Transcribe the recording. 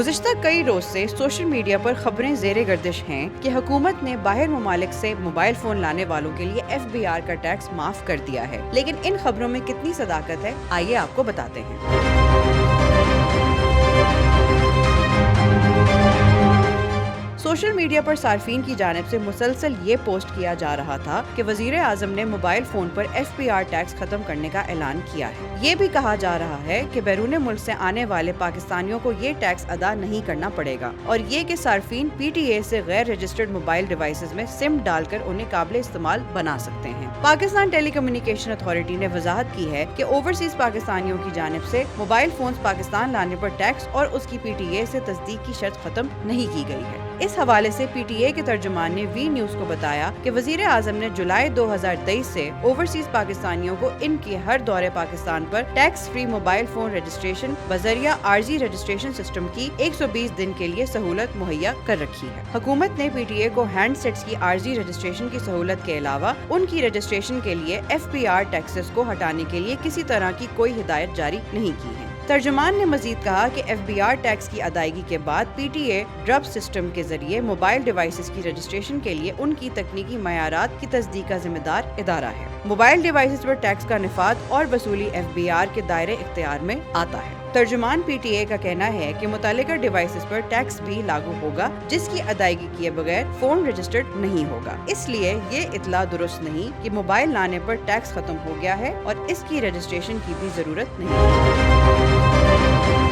گزشتہ کئی روز سے سوشل میڈیا پر خبریں زیر گردش ہیں کہ حکومت نے باہر ممالک سے موبائل فون لانے والوں کے لیے FBR کا ٹیکس معاف کر دیا ہے، لیکن ان خبروں میں کتنی صداقت ہے، آئیے آپ کو بتاتے ہیں۔ سوشل میڈیا پر صارفین کی جانب سے مسلسل یہ پوسٹ کیا جا رہا تھا کہ وزیر اعظم نے موبائل فون پر FBR ٹیکس ختم کرنے کا اعلان کیا ہے۔ یہ بھی کہا جا رہا ہے کہ بیرون ملک سے آنے والے پاکستانیوں کو یہ ٹیکس ادا نہیں کرنا پڑے گا، اور یہ کہ صارفین PTA سے غیر رجسٹرڈ موبائل ڈیوائسز میں سم ڈال کر انہیں قابل استعمال بنا سکتے ہیں۔ پاکستان ٹیلی کمیونیکیشن اتھارٹی نے وضاحت کی ہے کہ اوورسیز پاکستانیوں کی جانب سے موبائل فونز پاکستان لانے پر ٹیکس اور اس کی PTA سے تصدیق کی شرط ختم نہیں کی گئی ہے۔ اس حوالے سے PTA کے ترجمان نے وی نیوز کو بتایا کہ وزیر اعظم نے جولائی 2023 سے اوورسیز پاکستانیوں کو ان کے ہر دورے پاکستان پر tax free mobile phone registration بذریعہ عارضی رجسٹریشن سسٹم کی 120 دن کے لیے سہولت مہیا کر رکھی ہے۔ حکومت نے PTA کو ہینڈ سیٹس کی عارضی رجسٹریشن کی سہولت کے علاوہ ان کی رجسٹریشن کے لیے FBR ٹیکسز کو ہٹانے کے لیے کسی طرح کی کوئی ہدایت جاری نہیں کی ہے۔ ترجمان نے مزید کہا کہ FBR ٹیکس کی ادائیگی کے بعد PTA ڈرب سسٹم کے ذریعے موبائل ڈیوائسز کی رجسٹریشن کے لیے ان کی تکنیکی معیارات کی تصدیق کا ذمہ دار ادارہ ہے۔ موبائل ڈیوائسز پر ٹیکس کا نفاذ اور وصولی FBR کے دائرے اختیار میں آتا ہے۔ ترجمان PTA کا کہنا ہے کہ متعلقہ ڈیوائسز پر ٹیکس بھی لاگو ہوگا جس کی ادائیگی کیے بغیر فون رجسٹرڈ نہیں ہوگا، اس لیے یہ اطلاع درست نہیں کہ موبائل لانے پر ٹیکس ختم ہو گیا ہے اور اس کی رجسٹریشن کی بھی ضرورت نہیں ہے۔